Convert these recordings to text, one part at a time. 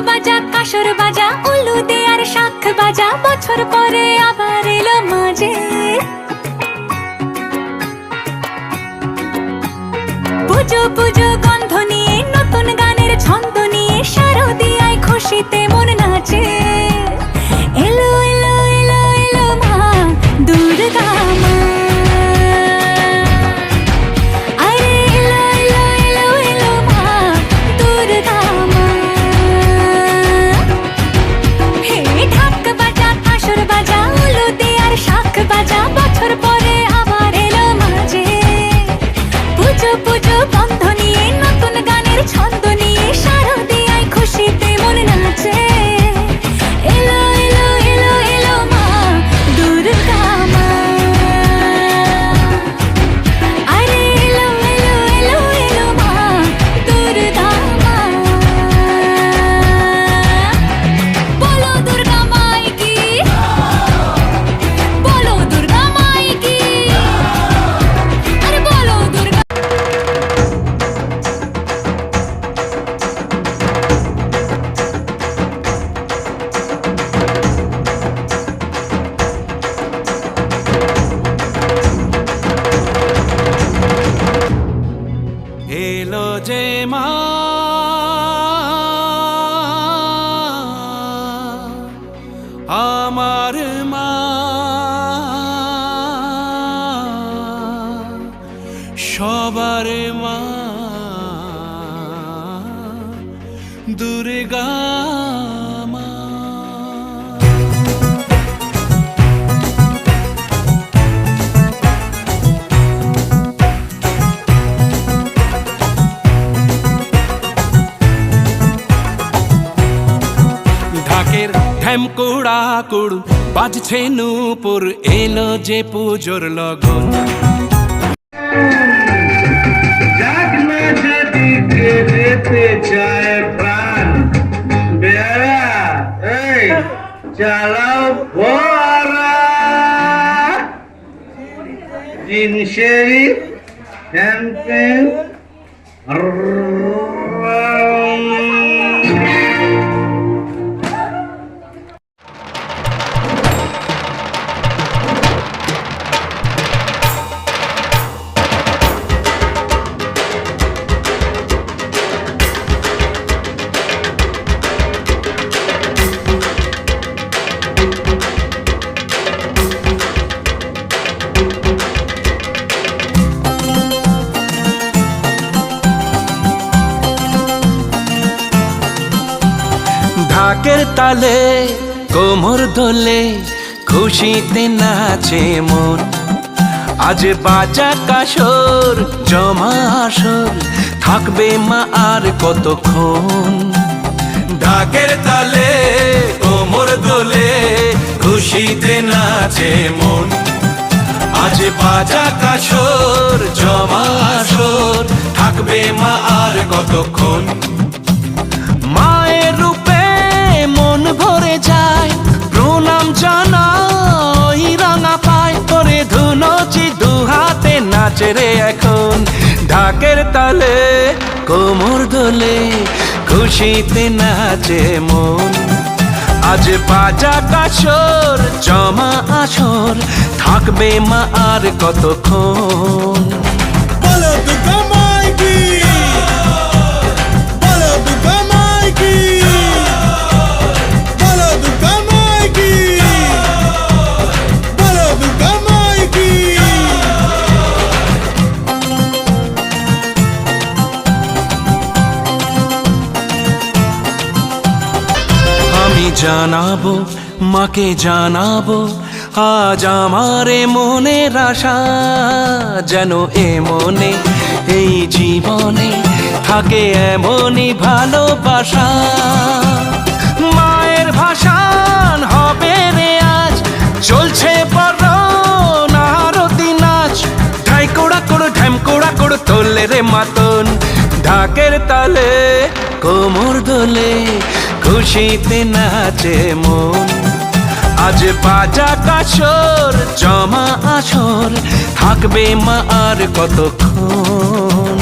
বাজা কাসর বাজা উলু দে আর শাখ বাজা, বছর পরে আবার এলো মাঝে। পুজো পুজো গন্ধ নিয়ে নতুন গানের ছন্দ নিয়ে শারদিয়ায় খুশিতে মন নাচে। এলো এলো এলো এলো মা দুর্গা মা, আরে এলো এলো এলো এলো মা দুর্গা মা। হে ঢাক বাজা কাসর বাজা উলু দে আর শাখ বাজা, বছর পরে আবার এলো মাঝে। পুজো পুজো গন্ধ নিয়ে নতুন গানের ছন্দ নিয়ে শারদিয়ায় খুশিতে মন নাচে। এলো এলো এলো এলো মা দুর্গা মা, আরে এলো এলো এলো এলো মা দুর্গা মা। বলো দুর্গা মাই কি, বলো দুর্গা মাই কি, আরে বলো দুর্গা। এলো যে মা আমার মা, সবার মা দুর্গা মা। ঢাকের ঢ্যামকুড়া কুড়ু বাজছে নূপুর, এলো যে পুজোর লগন। যাক না যেদিকে যেতে চায় প্রাণ, বেড়া এই চালাও ফোয়ারা। জিনসেরি ক্যাম্পেন ঢাকের তালে কোমর দোলে খুশিতে নাচে মন, আজ বাজা কাসর জমা আসর থাকবে মা আর কতক্ষণ। ঢাকের তালে কোমর দোলে খুশিতে নাচে মন, আজ বাজা কাসর জমা আসর থাকবে মা আর কতক্ষণ। মায়ের রূপে মন ভরে যায়, প্রণাম জানাই রাঙা পায় করে ধুনচি দুহাতে নাচে রে এখন। ঢাকের তালে কোমর দোলে খুশিতে নাচে মন, আজ বাজা কাসর জমা আসর থাকবে মা আর কতক্ষণ। বলো দুর্গা মাই কি, বলো দুর্গা মাই কি, বলো দুর্গা মাই কি, বলো দুর্গা মাই কি। আমি জানাবো মাকে জানাবো আজ আমারে মনের আশা, যেন এ মনে এই জীবনে থাকে এমনই ভালোবাসা। মায়ের ভাষান হবে রে আজ, চলছে বড় নারতি নাচ, ঢাই কোড়া কোড় ঢ্যাম কোড়া কোড় তোলে রে মাতন। ঢাকের তালে কোমর দোলে খুশিতে নাচে মন, আজ বাজা কাসর জমা আসর থাকবে মা আর কতক্ষণ।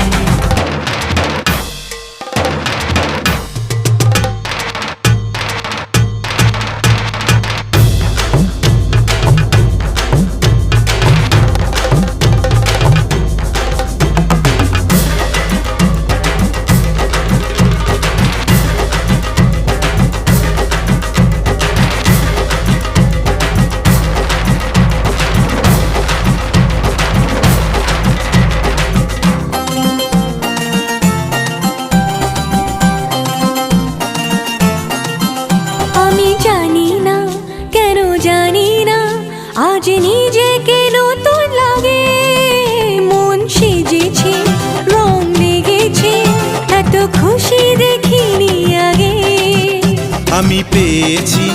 আমি পেয়েছি,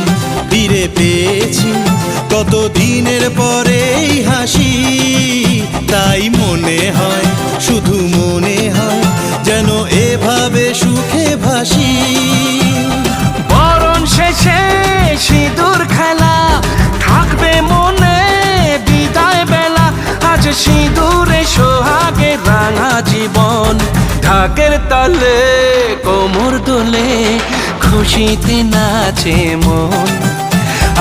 ফিরে পেয়েছি কত দিনের পরে এই হাসি। তাই মনে হয়, শুধু মনে হয় যেন এভাবে সুখে ভাসি। বরণ শেষে সিঁদুর খেলা থাকবে মনে বিদায় বেলা। আজ সিঁদুরে সোহাগে রাঙা জীবন, ঢাকের তালে কোমর দোলে খুশিতে নাচে মন।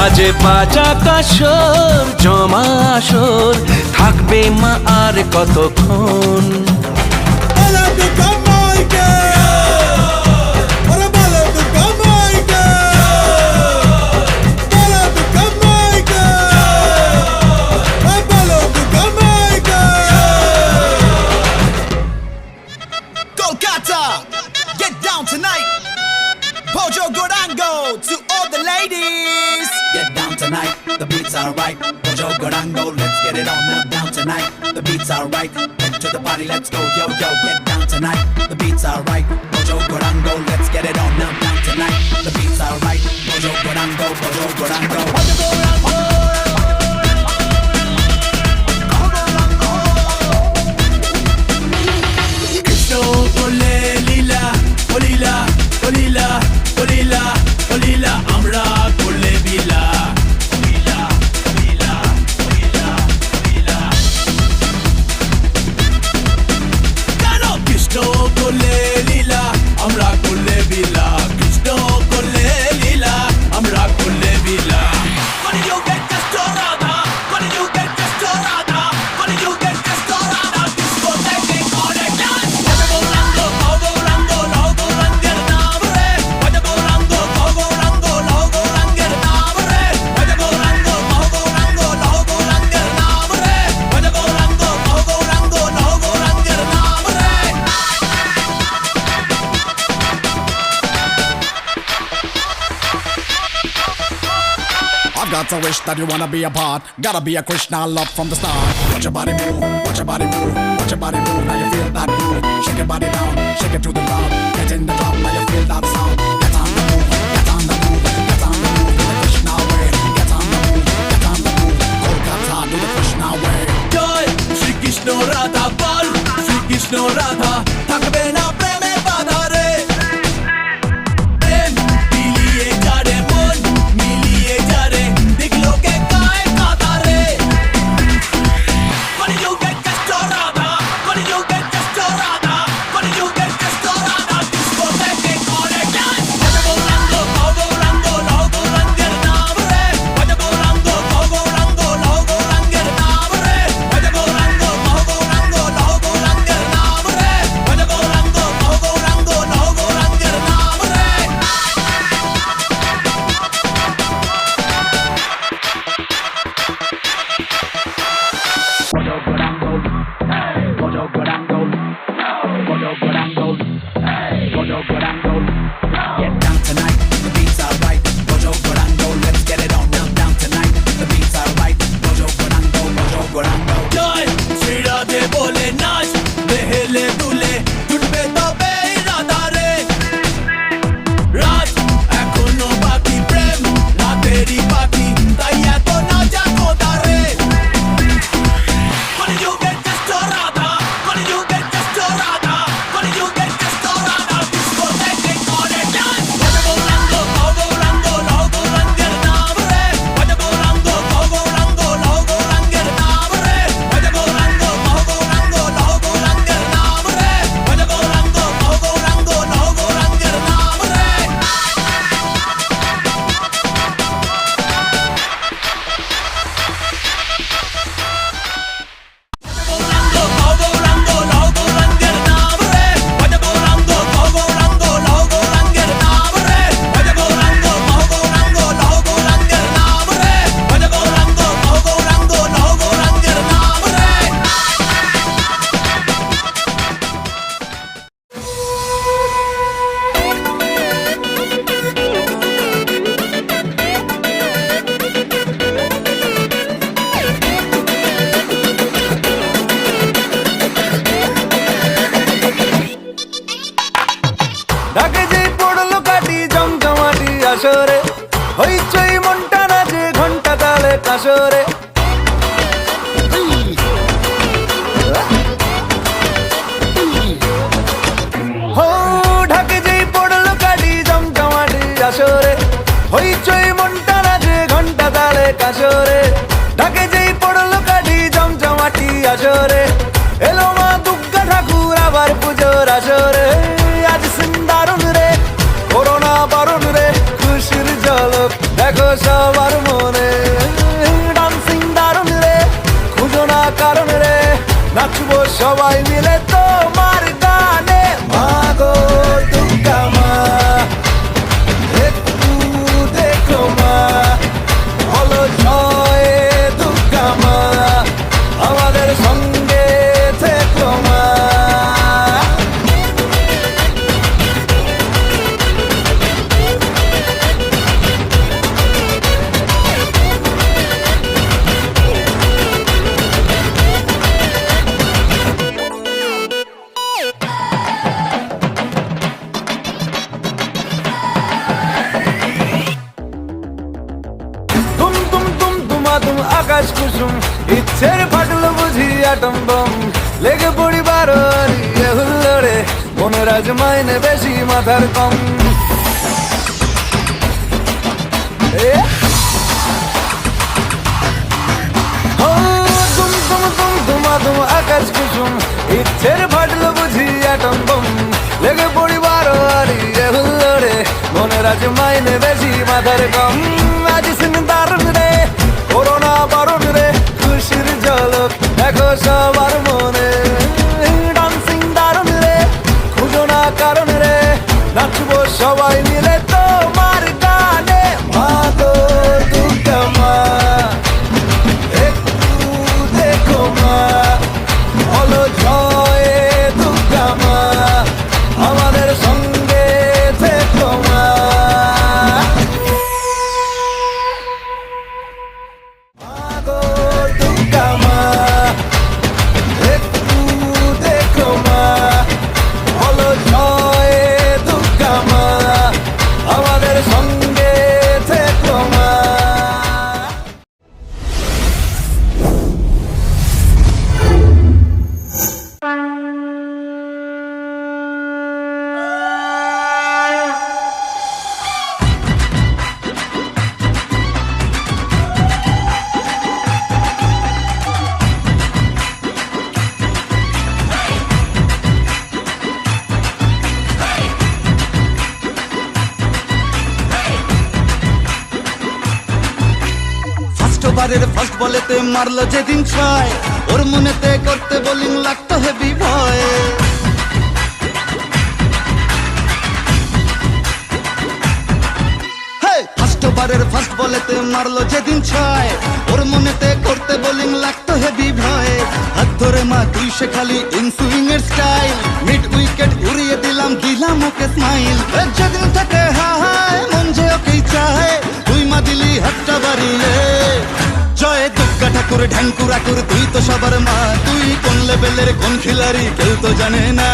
আজ বাজা কাসর জমা আসর, থাকবে মা আর কতক্ষণ। Bala tu Jamaica, ora bala tu Jamaica, bala tu Jamaica, bala tu Jamaica. Kolkata, get down tonight. Pojo Gorango to all the ladies. Get down tonight, the beats are right. Pojo Gorango, let's get it on now. Down tonight, the beats are right. Head to the party, let's go, yo yo. Get down tonight, the beats are right. Pojo Gorango, let's get it on now. Down tonight, the beats are right. Pojo Gorango, Pojo Gorango. Pojo Gorango. Krishno bole lila, olila, olila, olila, olila, amra bole bila. Olila, olila, olila, olila. Kano Krishno bole lila, amra bole bila. Krishno bole lila, amra bole bila. What did you get, Castorada? What did you get, Castorada? What did you get, Castorada? Discoteque on a dance. Gorango, Gorango, Logo Ranger Navare. Gorango, Gorango, Logo Ranger Navare. Gorango, Gorango, Logo Ranger Navare. Gorango, Gorango, Logo Ranger Navare. I've got a wish that you wanna be a part. Gotta be a Krishna love from the start. Watch your body move, watch your body move, watch your body move. Now you feel that groove. Shake your body down, shake it to the ground. Get in the club, now you feel that sound. Get on the move, get on the move, get on the move. Do the Krishna way. Get on the move, get on the move. Kolkata, do the Krishna way. জয় শ্রীকৃষ্ণ রাধা বল, শ্রীকৃষ্ণ রাধা থাকবে না প্রেমে বাধা রে। প্রেম মিলিয়ে যারে মন, মিলিয়ে যারে দিগলোকে গায়ে কাঁদা রে। What did you get, Castorada? What did you get, Castorada? What did you get, Castorada? Discoteque on a dance. আসরে, হইচই মনটা নাচে ঘন্টা তালে কাসরে। হো ঢাকে যেই পড়লো কাটি জমজমাটি আসরে, হইচই মনটা নাচে ঘন্টা তালে কাসরে। ঢাকে যেই পড়লো কাটি জমজমাটি আসরে, এলো মা দুর্গা ঠাকুর আবার পুজোর আসরে। আজ সিন্দারুন রে, করোনা বারণ রে, খুশির ঝলক দেখো সবার মনে। ডান্সিং দারুন রে, খুঁজো না কারণ রে, নাচবো সবাই মিলে তোমার গানে। মা গো দুর্গা মা, একটু দেখো মা, বলো জয় দুর্গা মা, আমাদের সঙ্গে থেকো মা। তুম তুম তুম তুমা তুম আকাশ কুসুম, ইচ্ছের ফাটল বুঝি আটম বম। লেগে পড়ি বারোয়ারি হুল্লোড়ে, মনের আজ মাইনে বেশি মাথার কম। এ ও তুম তুম তুম তুমা তুম আকাশ কুসুম, ইচ্ছের ফাটল বুঝি আটম বম। লেগে পড়ি বারোয়ারি হুল্লোড়ে, মনের আজ মাইনে বেশি মাথার কম। আজ সিন্দারুন রে, করোনা বারণ রে, খুশির ঝলক দেখো সবার মনে। ডান্সিং দারুন রে, খুঁজো না কারণ রে, নাচবো সবাই মিলে তোমার গানে। মা গো দুর্গা মা, একটু দেখো মা, বলো জয় দুর্গা মা, আমাদের সঙ্গে থেকো মা। মা গো দুর্গা মা, একটু দেখো মা, বলো জয় দুর্গা মা, আমাদের সঙ্গে থেকো মা। ফার্স্ট ওভারের ফার্স্ট বলেতে মারলো যেদিন ছয়, ওর মনেতে করতে বোলিং লাগতো হেভি ভয়। ফার্স্ট ওভারের ফার্স্ট বলেতে মারলো যেদিন ছয়, ওর মনেতে করতে বোলিং লাগতো হেভি ভয়। হাত ধরে মা তুই সে খালি ইনসুইং এর স্টাইল, মিড উইকেট উড়িয়ে দিলাম দিলাম ওকে স্মাইল। যেদিন থেকে হায় মন যে ওকেই চায়, তুই মা দিলি হাতটা বাড়িয়ে। জয় দুর্গা ঠাকুর ঢ্যাঙ্কুরা কুর, তুই তো সবার মা, তুই কোন লেভেলের কোন খিলাড়ি কেউ তো জানে না।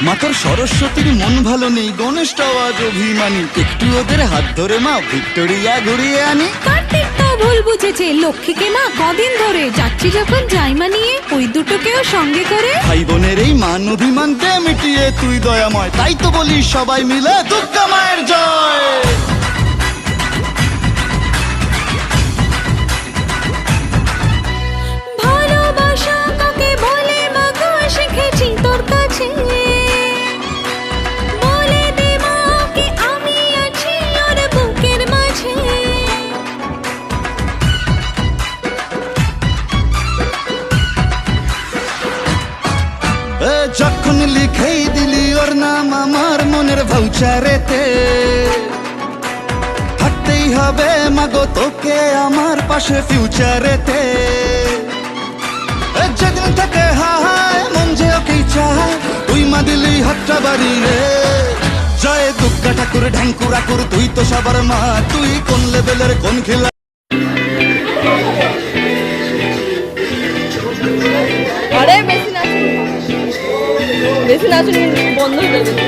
মাতর সরস্বতীর মন ভালো নেই, গণেশটাও আজ অভিমানী, একটু ওদের হাত ধরে মা ভিক্টোরিয়া ঘুরিয়ে আনি। কার্তিক তো ভুল বুঝেছে, লক্ষ্মীকে মা কদিন ধরে যাচ্ছি যখন জাইমা নিয়ে, ওই দুটোকেও সঙ্গে করে। ভাই বোনের এই মান অভিমান দে মিটিয়ে, তুই দয়াময়, তাই তো বলি সবাই মিলে দুর্গা মায়ের জয়। ভালোবাসা কাকে বলে মা গো, শিখেছি তোর কাছে। বলে দে মা কি আমি আছি ওর বুকের মাঝে। যখন লিখেই দিলি ওর নাম আমার মনের ভাউচারেতে, থাকতেই হবে মাগো তোকে আমার পাশে ফিউচারেতে। যাত্রা বাড়ি রে। জয় দুর্গা ঠাকুর ঢ্যাঙ্কুর আকুর, তুই তো সবার মা, তুই কোন লেভেলের কোন খেলা। আরে বেশি নাচুন বন্ধ হয়ে যাবে।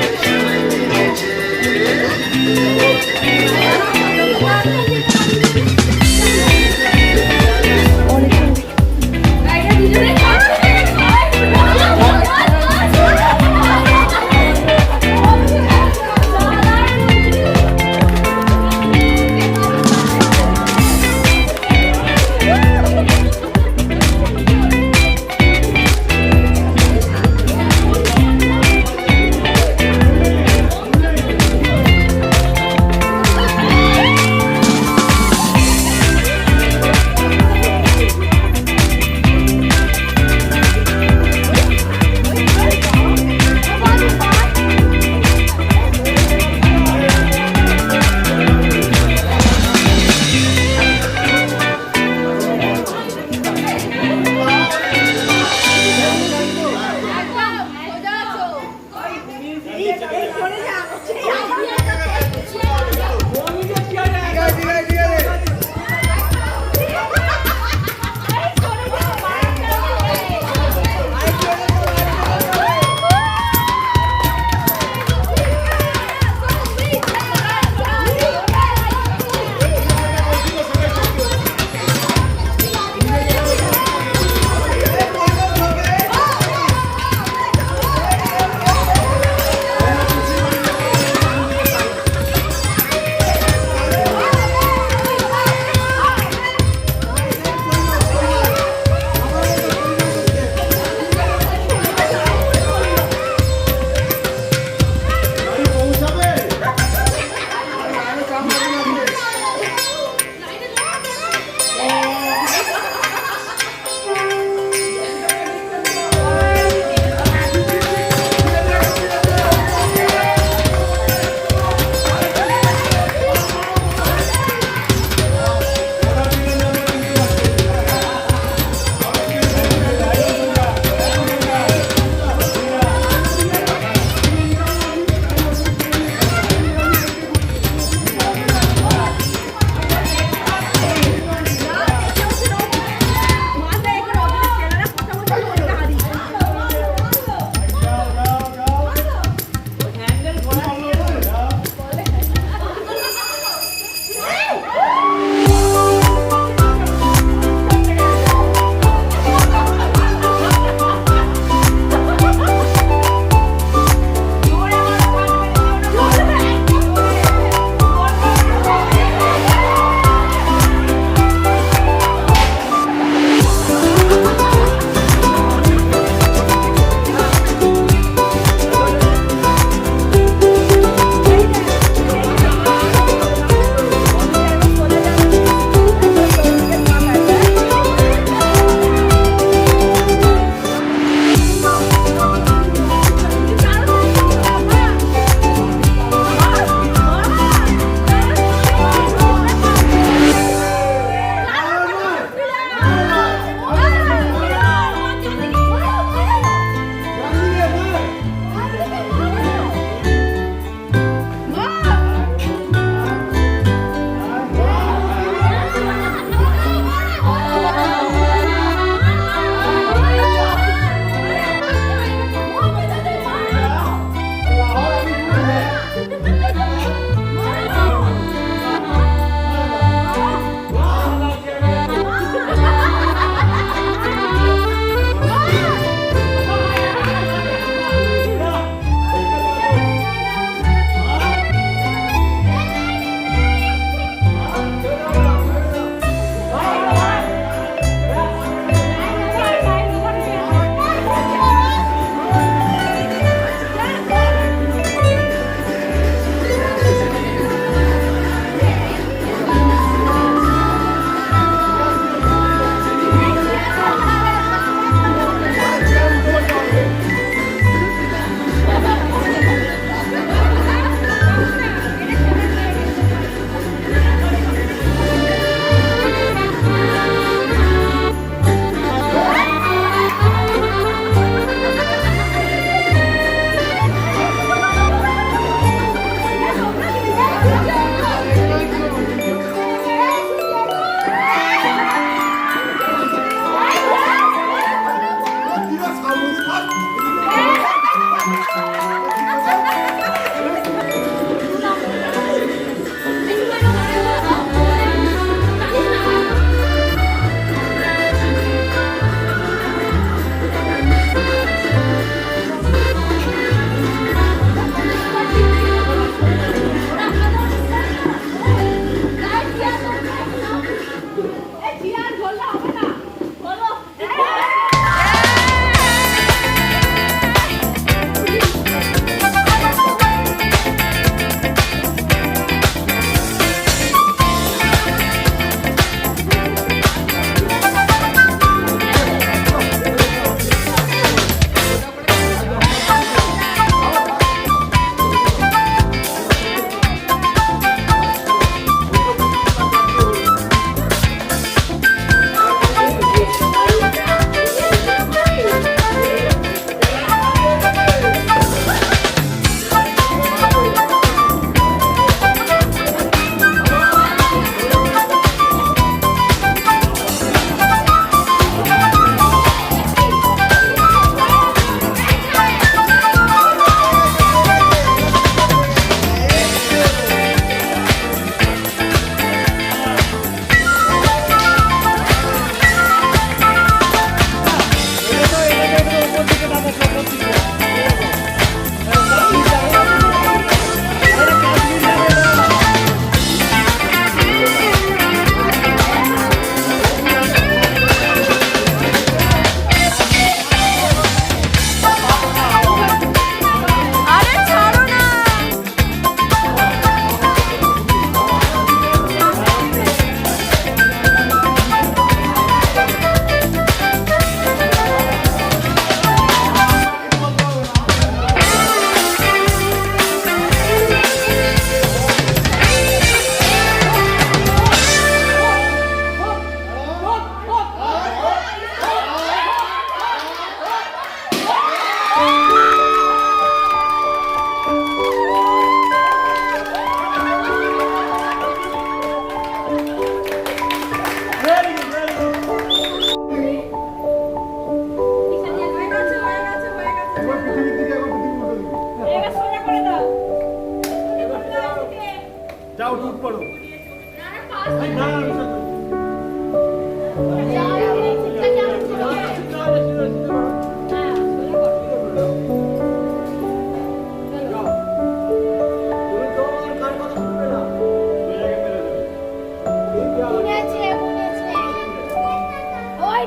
ওই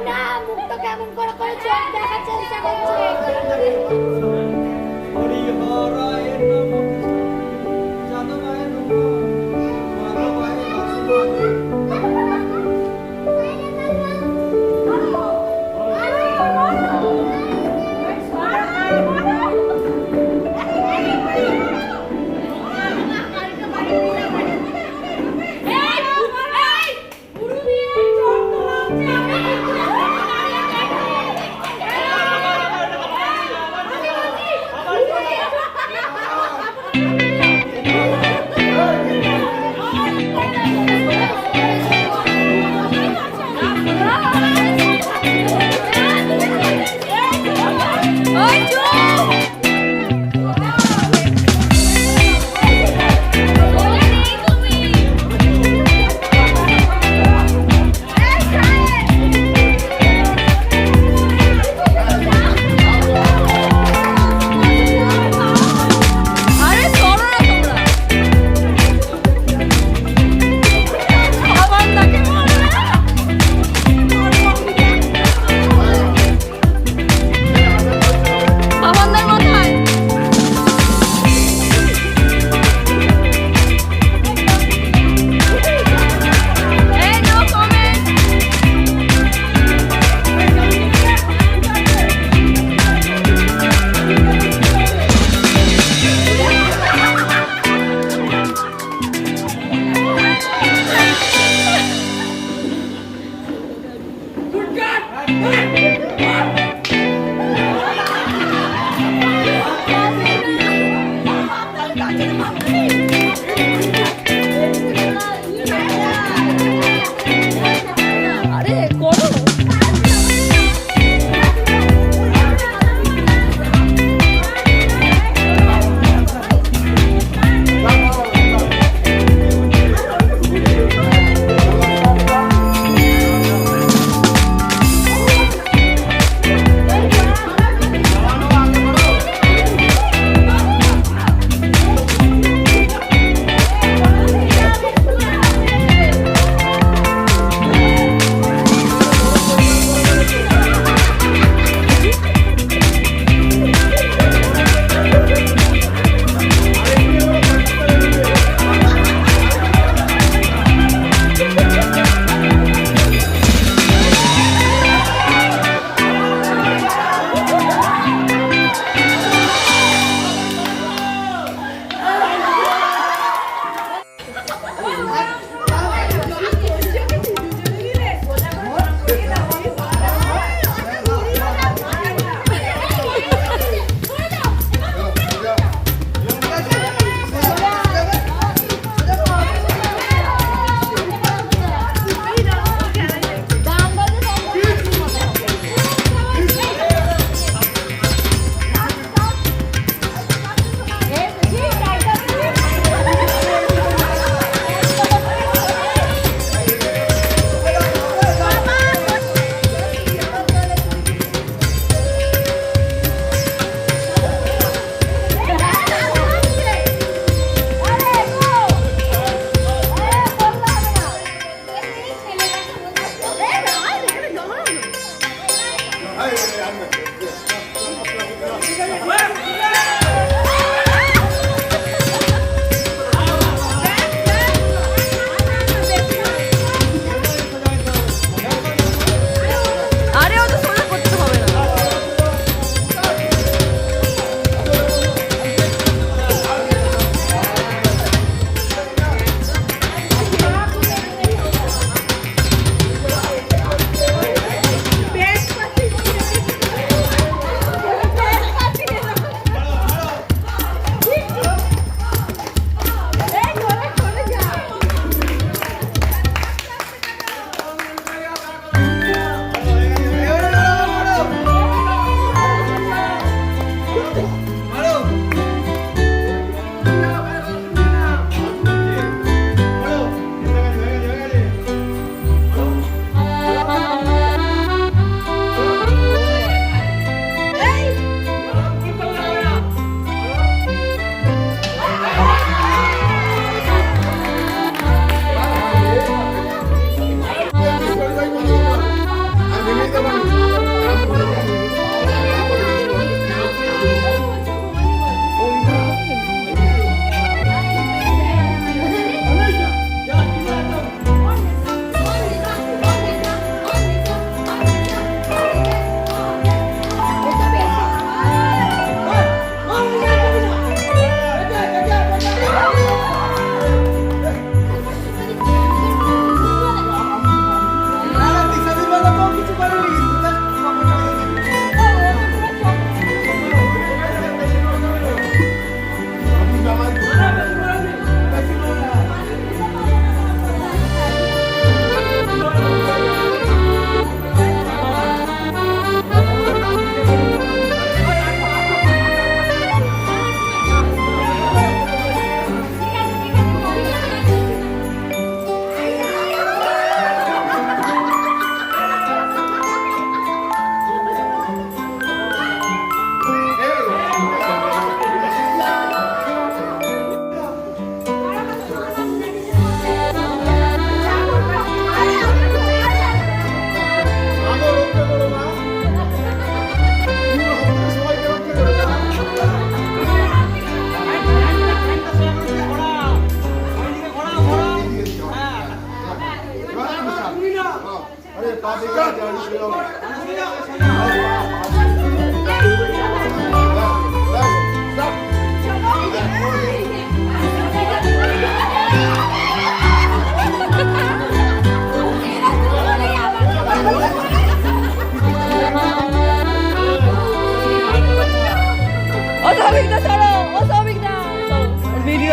না মুখটা কেমন করে করে চোখ দেখার চেষ্টা করছে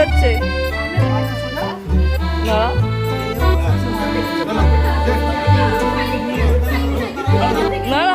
হচ্ছে না না না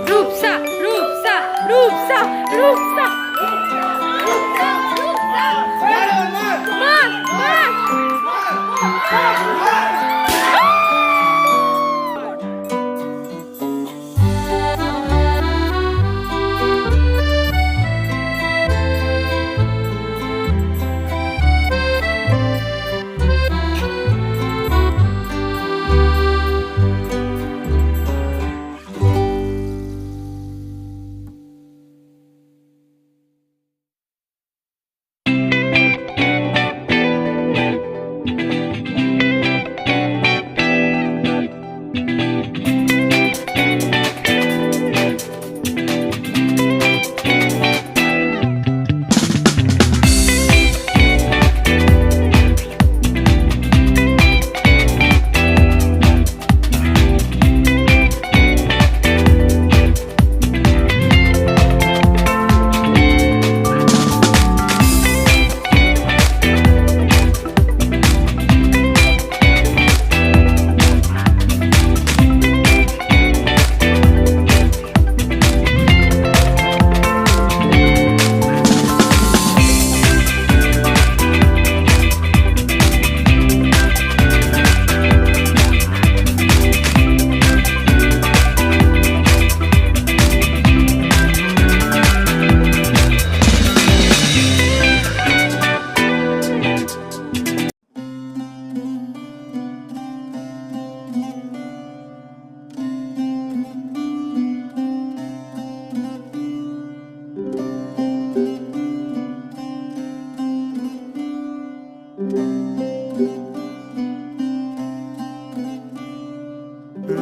রূপসা রূপসা রূপসা রূপসা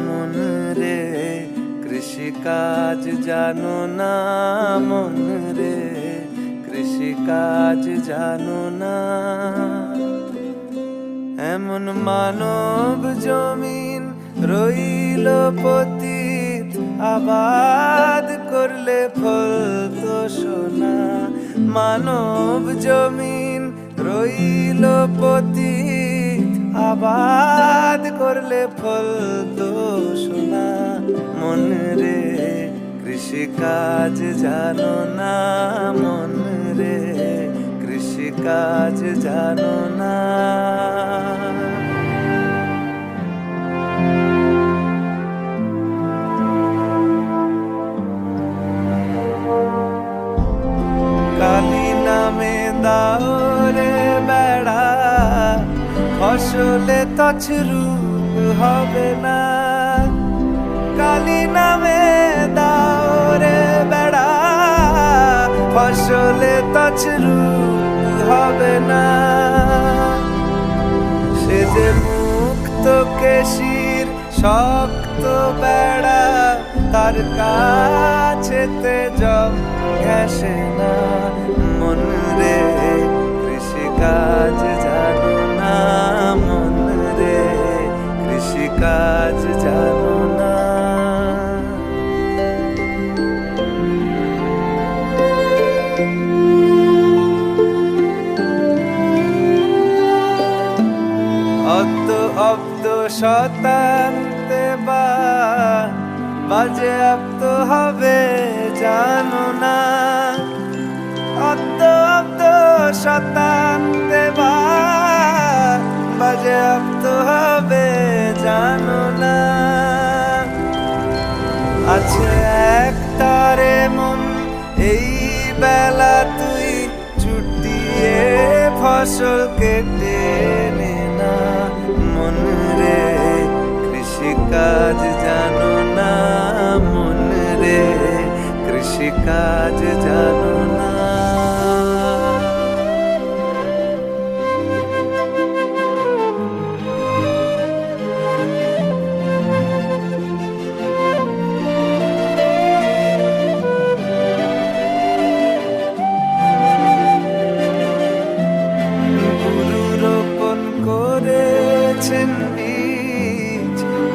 মন রে কৃষিকাজ জানো না, মন রে কৃষিকাজ জানো না। এমন মানব জমিন রইল পতিত, আবাদ করলে ফল তো সোনা। মানব জমিন রইল পতিত, আবাদ করলে ফল তো সোনা। মন রে কৃষিকাজ জানো না, মন রে কৃষিকাজ জানো না। কালী নামে দাও রে বেড়া, ফসলে তছরূপ হবে না। কালী নামে দাও রে বেড়া, ফসলে তছরূপ হবে না। সে যে মুক্ত কেশির শক্ত বেড়া, তার কাছেতে জল ঘেঁষে না। মন রে কৃষিকাজ জানো না, মন রে কৃষিকাজ জানো না। অব্দ অব্দ শতান্তে বা বাজে আপ্ত হবে জানো না। অব্দ অব্দ শতান্তে বা বাজেয়াপ্ত হবে জানো না। আছে এক তারে মন এই বেলা তুই চুটিয়ে ফসল কেটে নে না। মন রে কৃষিকাজ জানো না, মন রে কৃষিকাজ জানো না।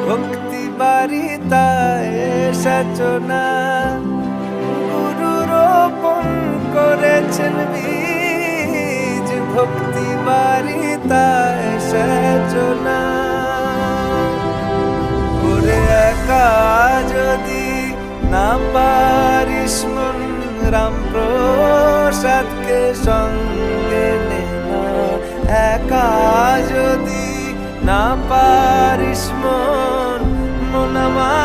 ভক্তি বারিতায় সচনা গুরু রোপণ করেছেন বীজ, ভক্তি বারিতায় সচনা। ওরে একা যদি না পারিস মন রামপ্রসাদকে সঙ্গে নে না। একা যদি না পারিস মন মন আমার,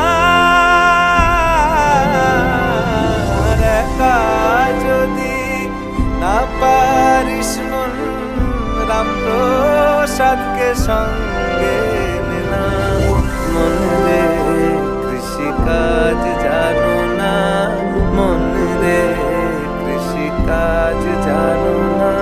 একা যদি না পারিস মন রামপ্রসাদকে সঙ্গে নে না। মন রে কৃষিকাজ জানো না, মন রে কৃষিকাজ জানো না।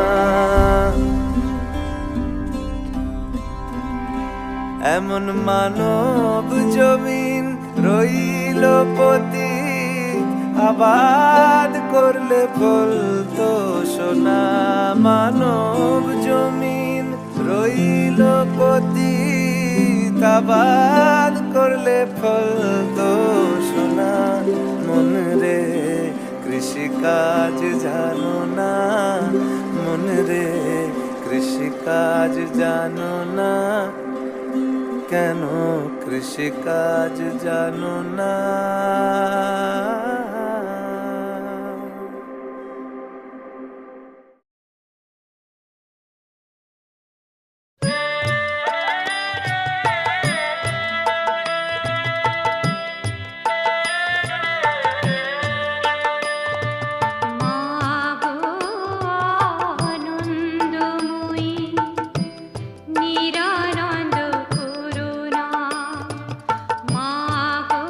এমন মানব জমিন রইল পতিত, আবাদ করলে ফলতো সোনা। মানব জমিন রইল পতিত, আবাদ করলে ফলতো সোনা। মন রে কৃষিকাজ জানো না, মন রে কৃষিকাজ জানো না। কেন কৃষিকাজ জানো না? নিরানন্দ করুণা, মা গো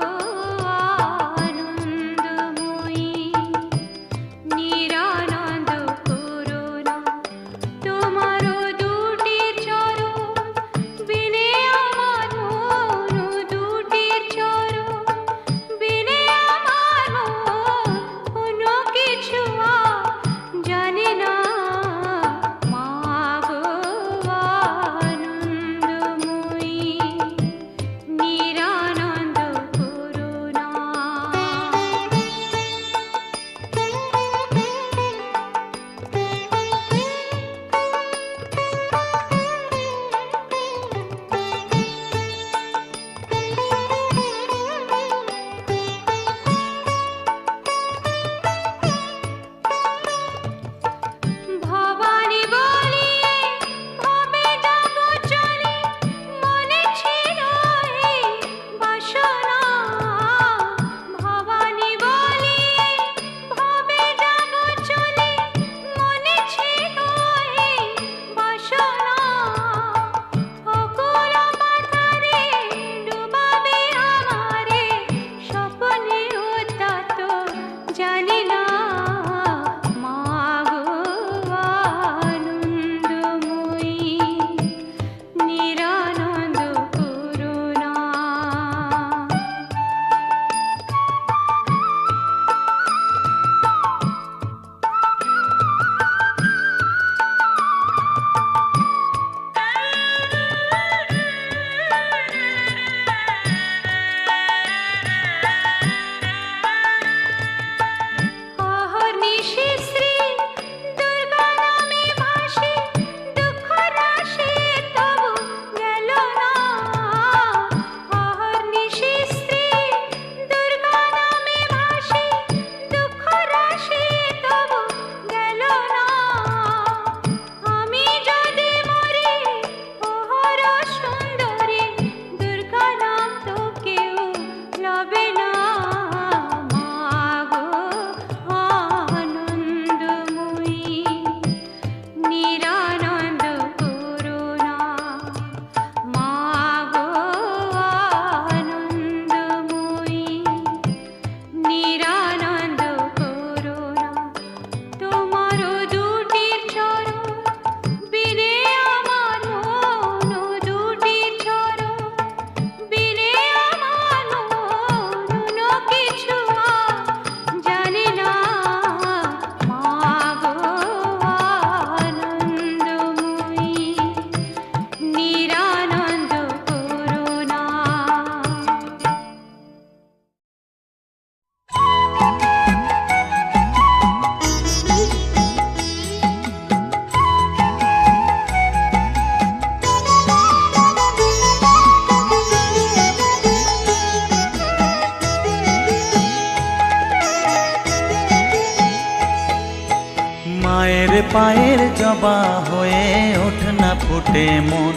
মায়ের পায়ের জবা হয়ে ওঠ না ফুটে মন,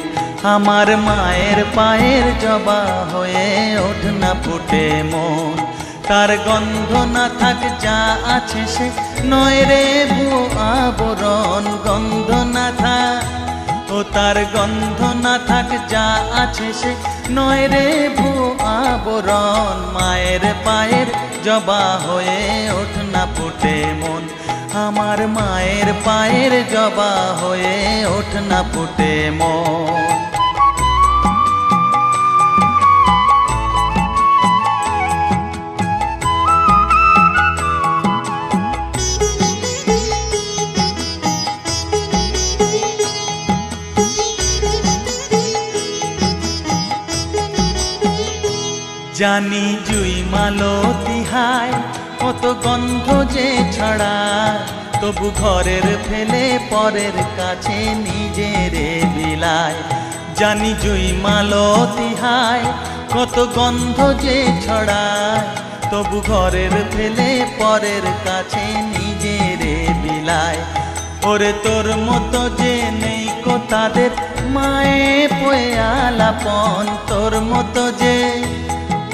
আমার মায়ের পায়ের জবা হয়ে ওঠ না ফুটে মন। তার গন্ধ না থাক যা আছে সে নয় রে ভুয়ো আবরণ, গন্ধ না থাক ও তার গন্ধ না থাক যা আছে সে নয় রে ভুয়ো আবরণ। মায়ের পায়ের জবা হয়ে ওঠ না ফুটে মন, আমার মায়ের পায়ের জবা হয়ে ওঠ না ফুটে মন। জানি জুই মালতী হায় কত গন্ধ যে ছড়ায়, তবু ঘরের ফেলে পরের কাছে নিজেরে বিলায়। জানি জুই মালতী হায় কত গন্ধ যে ছড়ায়, তবু ঘরের ফেলে পরের কাছে নিজেরে বিলায়। ওরে তোর মতো যে নেই কো তাদের মায়ে পয়ে আলাপন, তোর মতো যে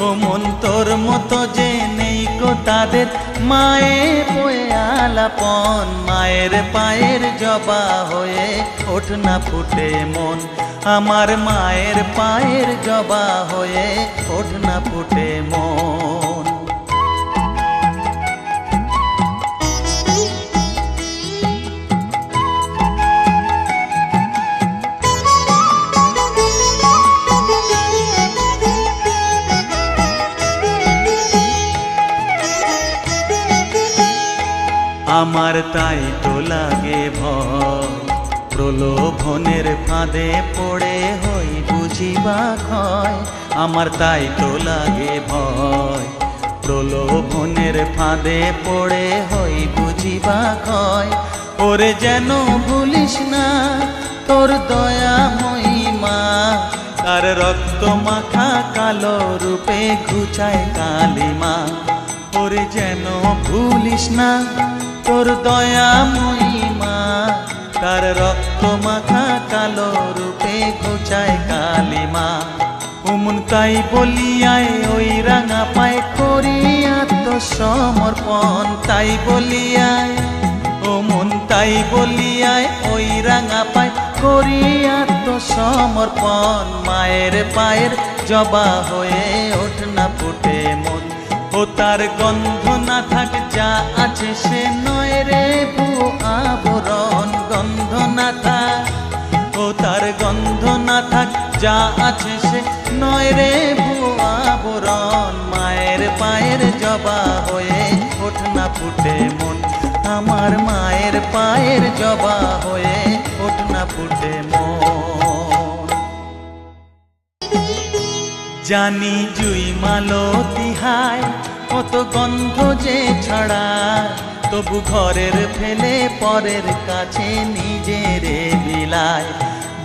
ও মন তোর মতো যে নেই কো তাদের মায়ে পয়ে আলাপন। মায়ের পায়ের জবা হয়ে ওঠ না ফুটে মন, আমার মায়ের পায়ের জবা হয়ে ওঠ না ফুটে মন। আমার তাই তো লাগে ভয়, প্রলোভনের ফাঁদে পড়ে হই বুঝিবা ক্ষয়। আমার তাই তো লাগে ভয়, প্রলোভনের ফাঁদে পড়ে হই বুঝিবা ক্ষয়। ওরে যেন ভুলিস না তোর দয়া মহিমা, তার রক্ত মাখা কালো রূপে ঘুচায় কালিমা। ওরে যেন ভুলিস না তোর দয়া মহিমা, তার রক্ত মাখা কালো রূপে ঘুচায় কালিমা। উমন তাই বলিয়ায় ওই রাঙা পায় করি আত্মসমর্পণ, তাই বলিয়ায় ও মন তাই বলিয়ায় ওই রাঙা পায় করি আত্মসমর্পণ। মায়ের পায়ের জবা হয়ে ওঠ না ফুটে মন, ও তার গন্ধ না থাক যা আছে সে নয় রে ভুয়ো আবরণ, গন্ধ না থাক ও তার গন্ধ না থাক যা আছে সে নয় রে ভুয়ো আবরণ। মায়ের পায়ের জবা হয়ে ওঠ না ফুটে মন, আমার মায়ের পায়ের জবা হয়ে ওঠ না ফুটে মন। জানি জুই মালতী হায় কত গন্ধ যে ছড়ায়, তবু ঘরের ফেলে পরের কাছে নিজেরে বিলায়।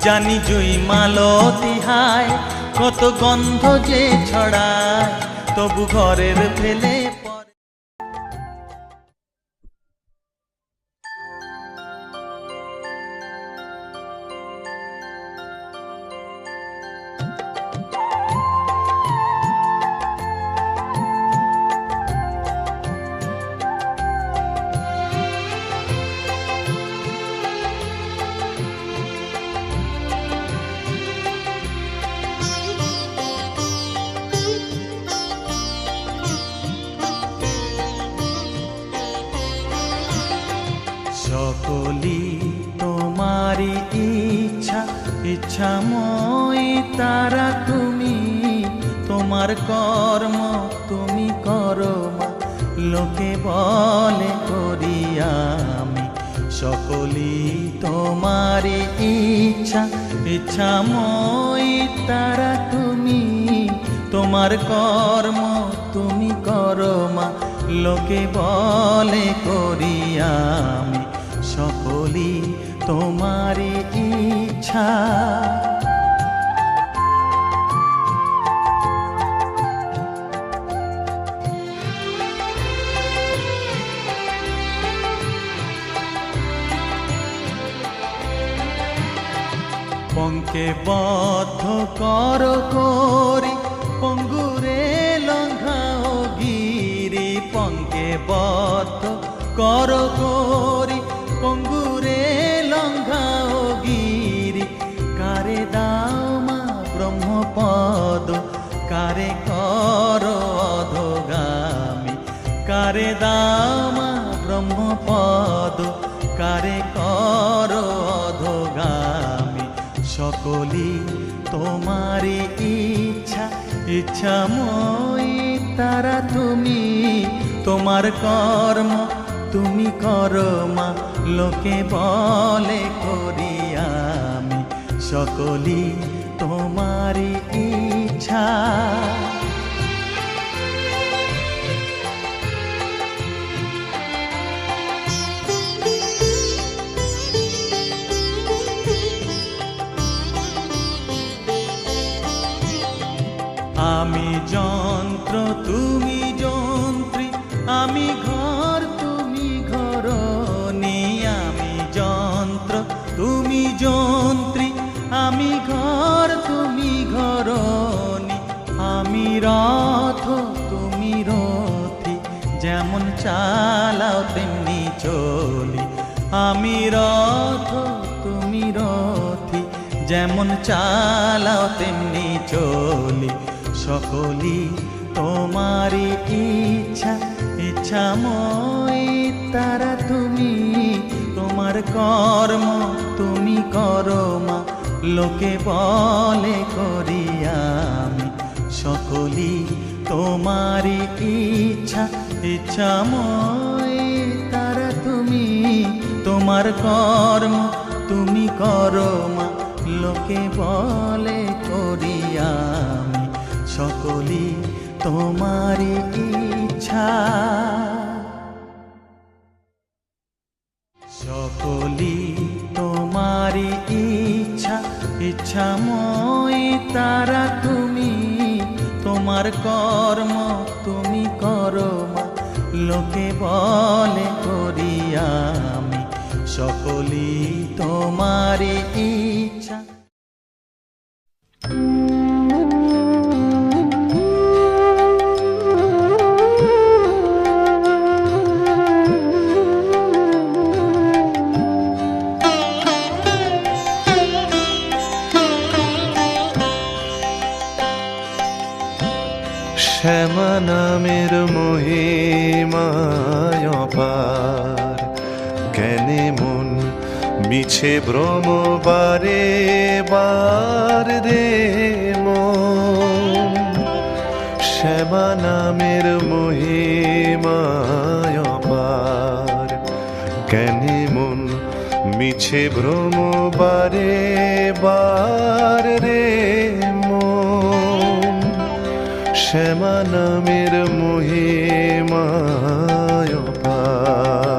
জানি জুই মালতী হায় কত গন্ধ যে ছড়ায়, তবু ঘরের ফেলে সকলি তোমারি ইচ্ছা, ইচ্ছাময়ী তারা তুমি, তোমার কর্ম তুমি করো মা, লোকে বলে করি আমি। সকলি তোমারি ইচ্ছা, ইচ্ছাময়ী তারা তুমি, তোমার কর্ম তুমি করো মা, লোকে বলে করি আমি। সকলি তোমারি ইচ্ছা। পঙ্কে বদ্ধ কর করি পঙ্গুরে লঙ্ঘাও গিরি পঙ্কে বদ্ধ কর করি পঙ্গুরে লঙ্ঘাও গিরি কারে দাও মা ব্রহ্মপদ কারে কর অধোগামী কারে দাও মা ব্রহ্মপদ কারে কর অধোগামী সকলি তোমারি ইচ্ছা ইচ্ছাময়ী তারা তুমি তোমার কর্ম তুমি করো মা লোকে বলে করি আমি সকলি তোমারি ইচ্ছা আমি যন্ত্র তুমি যন্ত্রী আমি ঘর তুমি ঘরণী আমি যন্ত্র তুমি যন্ত্রী আমি ঘর তুমি ঘরণী আমি রথ তুমি রথি যেমন চালাও তেমনি চলি আমি রথ তুমি রথি যেমন চালাও তেমনি চলি সকলি তোমারি ইচ্ছা ইচ্ছাময়ী তারা তুমি তোমার কর্ম তুমি করো মা লোকে বলে করি আমি সকলি তোমারি ইচ্ছা ইচ্ছাময়ী তারা তুমি তোমার কর্ম তুমি করো মা লোকে বলে করি আমি সকলি তোমারি ইচ্ছা সকলি তোমারি ইচ্ছা ইচ্ছাময়ী তারা তুমি তোমার কর্ম তুমি করো মা লোকে বলে করি আমি সকলি তোমারি ইচ্ছা শ্যামা নামের মহিমায় অপার জ্ঞানে মন মিছে ভ্রম বারে বার রে মন শ্যামা নামের মহিমায় অপার জ্ঞানে মন মিছে ভ্রম বারে বার রে মন শ্যামা নামের মহিমায় অপার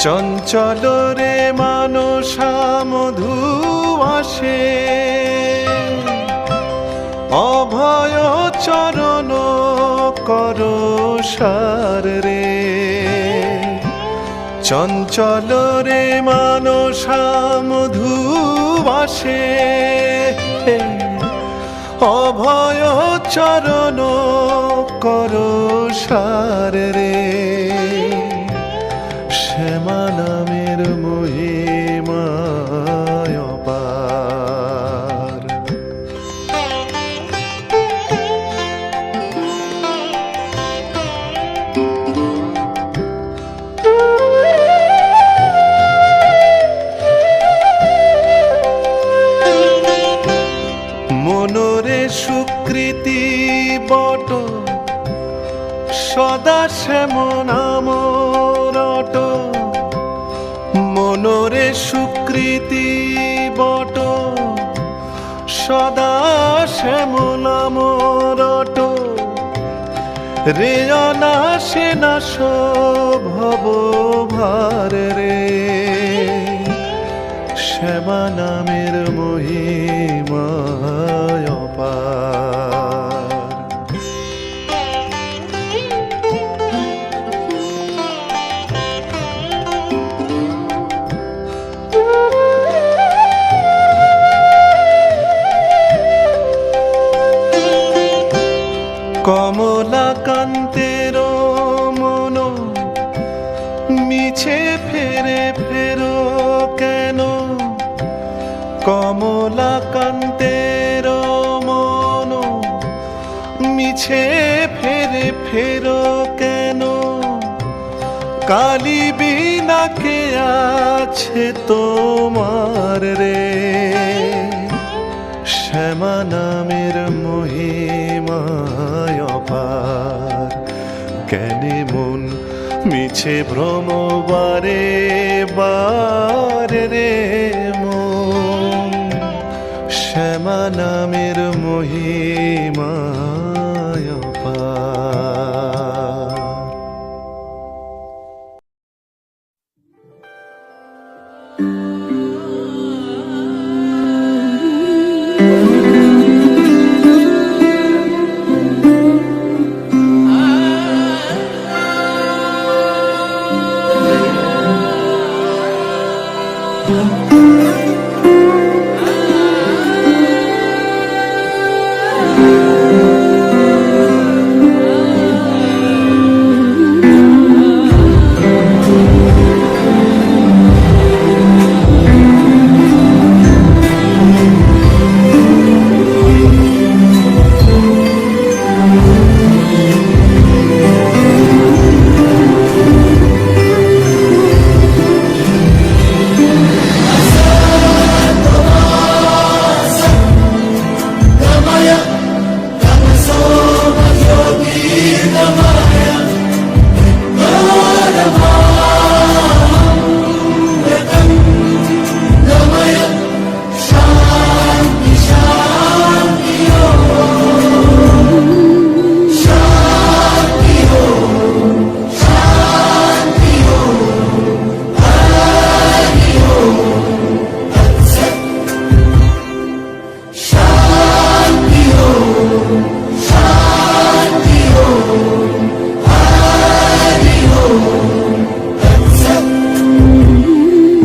চঞ্চল রে মানসা মধু আসে অভয় চরণ কর সার রে চঞ্চল রে মানসা মধু আসে অভয় চরণ কর সার রে শ্যামা নামের মহিমায় অপার মনোরে সুকৃতি বট সদা শ্যামন আমরট মনোরে সুকৃতি বট সদা শ্যামন আমরট রে অনাশে নাশ ভব ভার রে শ্যামা নামের মহিমায় অপার। কমলাকান্তের মন মিছে ফেরে ফেরো কেন? কমলাকান্তের মন মিছে ফেরে ফেরো কেন? কালী বিনা কে আছে তোমার রে? শ্যামা নামের মহিমায় অপার। কেনে মন মিছে ভ্রম বারে বারে রে মন? শ্যামা নামের মহিমায় অপার।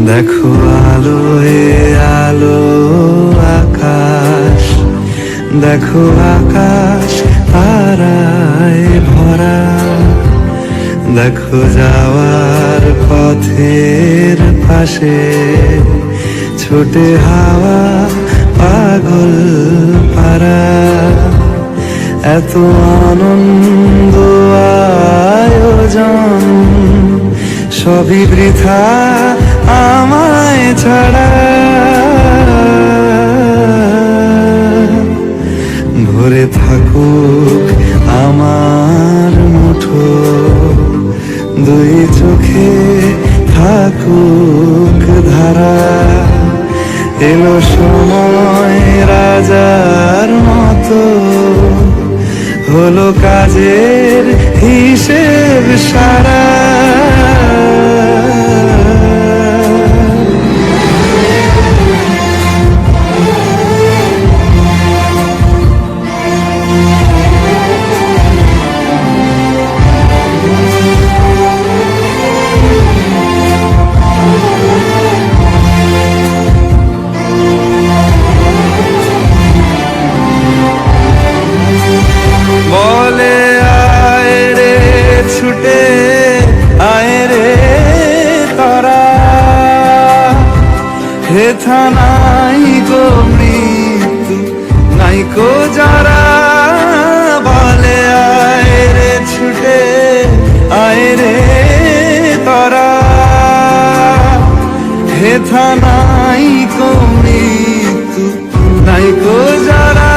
দেখো আলোয় আলো আকাশ, দেখো আকাশ তারায় ভরা। দেখো যাওয়ার পথের পাশে ছোটে হাওয়া পাগল পারা। এত আনন্দ আয়োজন সবই বৃথা আমায় ছাড়া। ভরে থাকুক আমার মুঠো, দুই চোখে থাকুক ধারা। এলো সময় রাজার মতো, হলো কাজের হিসেব সারা। বলে আয় রে ছুটে আয় রে তারা, হেথা নাই গো মৃত্যু নাই গো যারা। বলে আয় রে ছুটে আয় রে তারা, হেথা নাই গো মৃত্যু নাই গো যারা।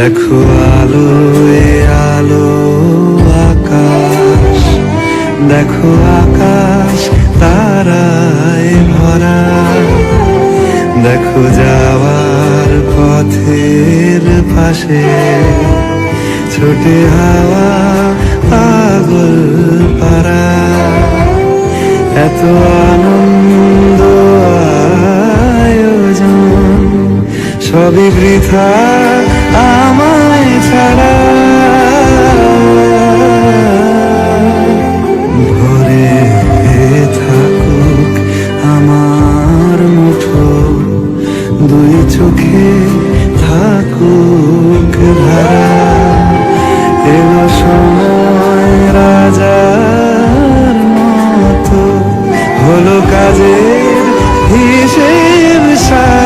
দেখো আলো এ আলো আকাশ, দেখো আকাশ তারায় ভরা, দেখো যাওয়ার পথের পাশে ছোটে হাওয়া পাগল পারা। এত আনন্দ আয়োজন সবই বৃথা আমায় ছাড়া। ভরে থাকুক আমার মুঠো, দুই চোখে থাকুক ধারা। এলো সময় রাজার মতো, হলো কাজের হিসেব সারা।